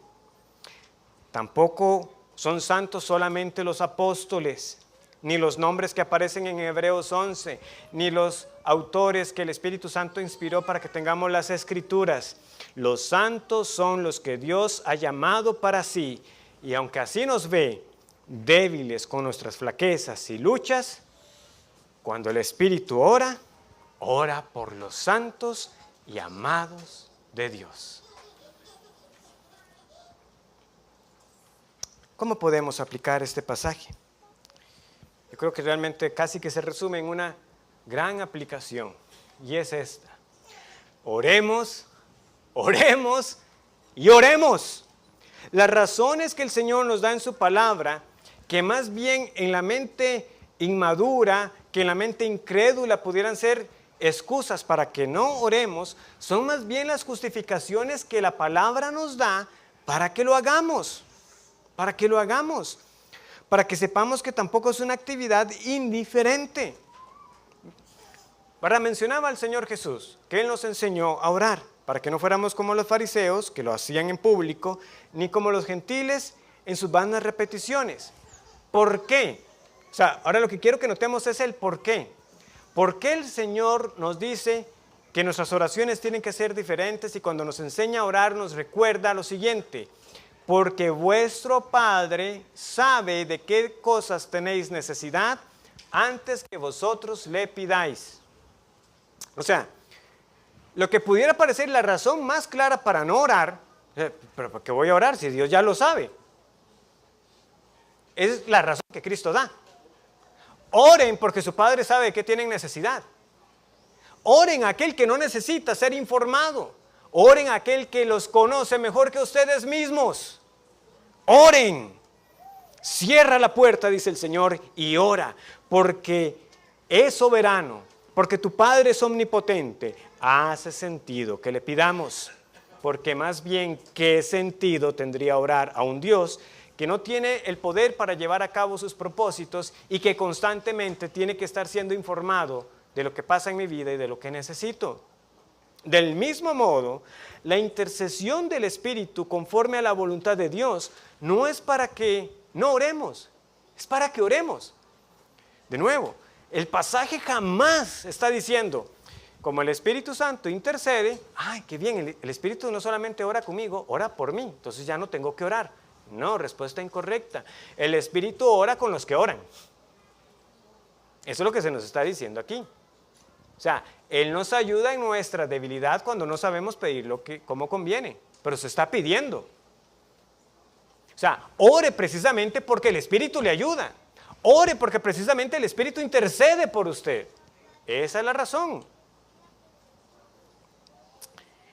Tampoco son santos solamente los apóstoles, ni los nombres que aparecen en Hebreos 11, ni los autores que el Espíritu Santo inspiró para que tengamos las Escrituras. Los santos son los que Dios ha llamado para sí, y aunque así nos ve, débiles con nuestras flaquezas y luchas, cuando el Espíritu ora por los santos y amados de Dios. ¿Cómo podemos aplicar este pasaje? Yo creo que realmente casi que se resume en una gran aplicación, y es esta. Oremos y oremos. Las razones que el Señor nos da en su palabra, que más bien en la mente inmadura, que en la mente incrédula pudieran ser excusas para que no oremos, son más bien las justificaciones que la palabra nos da para que lo hagamos, para que sepamos que tampoco es una actividad indiferente. Mencionaba al Señor Jesús que Él nos enseñó a orar, para que no fuéramos como los fariseos, que lo hacían en público, ni como los gentiles en sus vanas repeticiones. ¿Por qué? O sea, ahora lo que quiero que notemos es el por qué. ¿Por qué el Señor nos dice que nuestras oraciones tienen que ser diferentes y cuando nos enseña a orar nos recuerda lo siguiente? Porque vuestro Padre sabe de qué cosas tenéis necesidad antes que vosotros le pidáis. O sea, lo que pudiera parecer la razón más clara para no orar, pero ¿por qué voy a orar si Dios ya lo sabe? Es la razón que Cristo da. Oren porque su Padre sabe de qué tienen necesidad. Oren a aquel que no necesita ser informado. Oren a aquel que los conoce mejor que ustedes mismos. Oren. Cierra la puerta, dice el Señor, y ora, porque es soberano, porque tu Padre es omnipotente. Hace sentido que le pidamos, porque más bien, ¿qué sentido tendría orar a un Dios que no tiene el poder para llevar a cabo sus propósitos y que constantemente tiene que estar siendo informado de lo que pasa en mi vida y de lo que necesito? Del mismo modo, la intercesión del Espíritu conforme a la voluntad de Dios no es para que no oremos, es para que oremos. De nuevo, El pasaje jamás está diciendo, como el Espíritu Santo intercede, ¡ay, qué bien! El Espíritu no solamente ora conmigo, ora por mí, entonces ya no tengo que orar. No, respuesta incorrecta. El Espíritu ora con los que oran. Eso es lo que se nos está diciendo aquí. O sea, Él nos ayuda en nuestra debilidad cuando no sabemos pedir como conviene, pero se está pidiendo. O sea, ore precisamente porque el Espíritu le ayuda. Ore porque precisamente el Espíritu intercede por usted. Esa es la razón.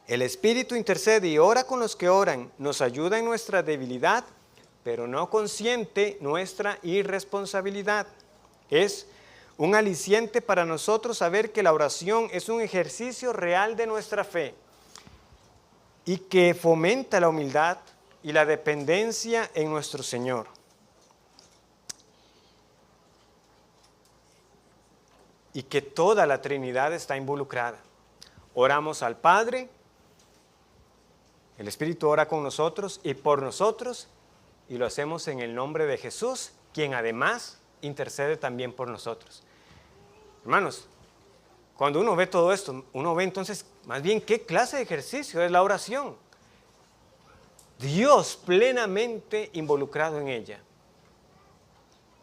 El Espíritu intercede y ora con los que oran, nos ayuda en nuestra debilidad, pero no consiente nuestra irresponsabilidad. Es un aliciente para nosotros saber que la oración es un ejercicio real de nuestra fe y que fomenta la humildad y la dependencia en nuestro Señor. Y que toda la Trinidad está involucrada. Oramos al Padre, el Espíritu ora con nosotros y por nosotros, y lo hacemos en el nombre de Jesús, quien además intercede también por nosotros. Hermanos, cuando uno ve todo esto, uno ve entonces más bien qué clase de ejercicio es la oración. Dios plenamente involucrado en ella.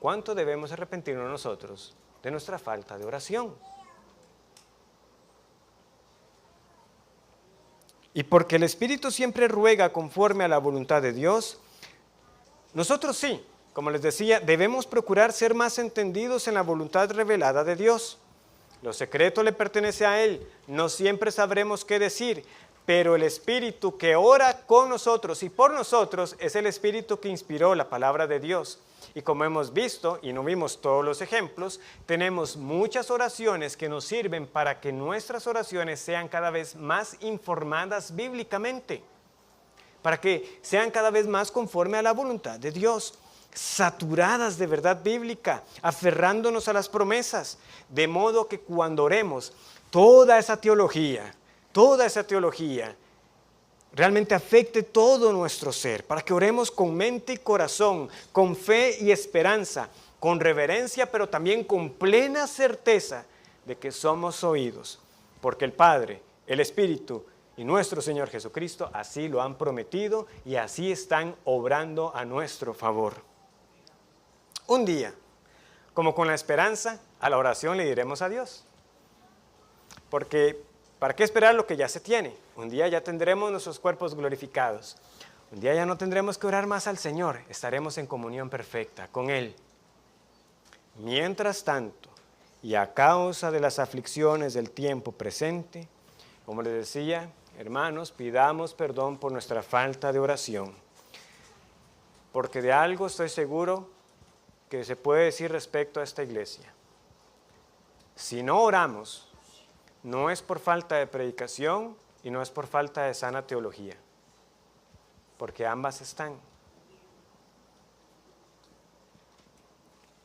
¿Cuánto debemos arrepentirnos nosotros de nuestra falta de oración? Y porque el Espíritu siempre ruega conforme a la voluntad de Dios, nosotros sí, como les decía, debemos procurar ser más entendidos en la voluntad revelada de Dios. Lo secreto le pertenece a Él, no siempre sabremos qué decir, pero el Espíritu que ora con nosotros y por nosotros es el Espíritu que inspiró la palabra de Dios. Y como hemos visto, y no vimos todos los ejemplos, tenemos muchas oraciones que nos sirven para que nuestras oraciones sean cada vez más informadas bíblicamente, para que sean cada vez más conforme a la voluntad de Dios, saturadas de verdad bíblica, aferrándonos a las promesas, de modo que cuando oremos, toda esa teología, realmente afecte todo nuestro ser, para que oremos con mente y corazón, con fe y esperanza, con reverencia, pero también con plena certeza de que somos oídos, porque el Padre, el Espíritu y nuestro Señor Jesucristo así lo han prometido y así están obrando a nuestro favor. Un día, como con la esperanza, a la oración le diremos adiós, porque ¿para qué esperar lo que ya se tiene? Un día ya tendremos nuestros cuerpos glorificados. Un día ya no tendremos que orar más al Señor. Estaremos en comunión perfecta con Él. Mientras tanto, y a causa de las aflicciones del tiempo presente, como les decía, hermanos, pidamos perdón por nuestra falta de oración. Porque de algo estoy seguro que se puede decir respecto a esta iglesia. Si no oramos, no es por falta de predicación y no es por falta de sana teología, porque ambas están.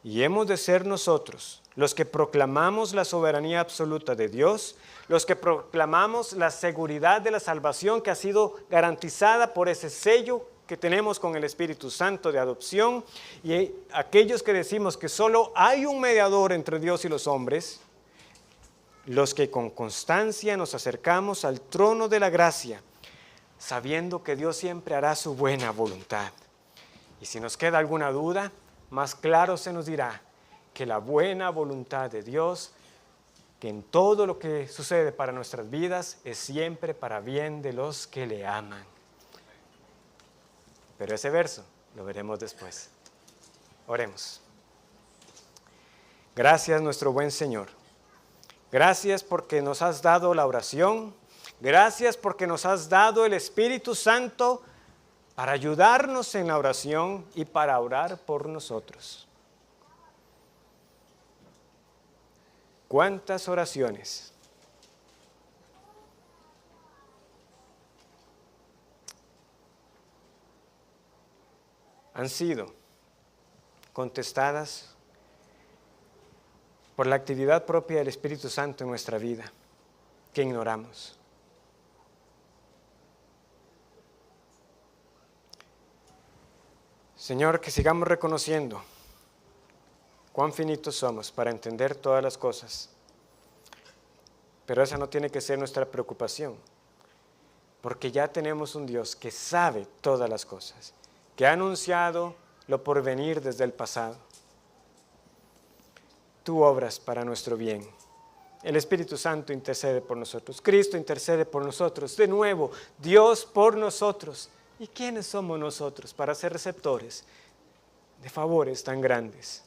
Y hemos de ser nosotros los que proclamamos la soberanía absoluta de Dios, los que proclamamos la seguridad de la salvación que ha sido garantizada por ese sello que tenemos con el Espíritu Santo de adopción, y aquellos que decimos que solo hay un mediador entre Dios y los hombres, los que con constancia nos acercamos al trono de la gracia, sabiendo que Dios siempre hará su buena voluntad. Y si nos queda alguna duda, más claro se nos dirá que la buena voluntad de Dios, que en todo lo que sucede para nuestras vidas, es siempre para bien de los que le aman. Pero ese verso lo veremos después. Oremos. Gracias, nuestro buen Señor. Gracias porque nos has dado la oración. Gracias porque nos has dado el Espíritu Santo para ayudarnos en la oración y para orar por nosotros. ¿Cuántas oraciones han sido contestadas por la actividad propia del Espíritu Santo en nuestra vida, que ignoramos? Señor, que sigamos reconociendo cuán finitos somos para entender todas las cosas. Pero esa no tiene que ser nuestra preocupación, porque ya tenemos un Dios que sabe todas las cosas, que ha anunciado lo por venir desde el pasado. Tú obras para nuestro bien. El Espíritu Santo intercede por nosotros. Cristo intercede por nosotros. De nuevo, Dios por nosotros. ¿Y quiénes somos nosotros para ser receptores de favores tan grandes?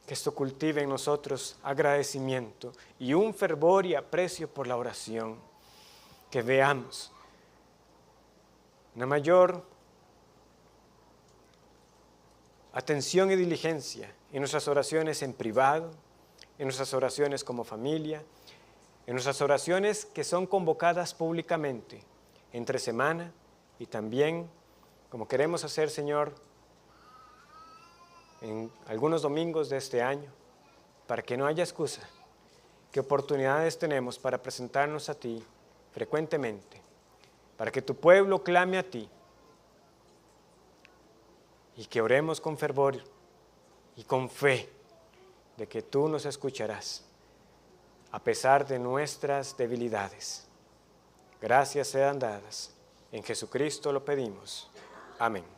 Que esto cultive en nosotros agradecimiento y un fervor y aprecio por la oración. Que veamos una mayor atención y diligencia en nuestras oraciones en privado, en nuestras oraciones como familia, en nuestras oraciones que son convocadas públicamente entre semana y también, como queremos hacer, Señor, en algunos domingos de este año, para que no haya excusa. ¿Qué oportunidades tenemos para presentarnos a ti frecuentemente? Para que tu pueblo clame a ti y que oremos con fervor y con fe de que tú nos escucharás a pesar de nuestras debilidades. Gracias sean dadas. En Jesucristo lo pedimos. Amén.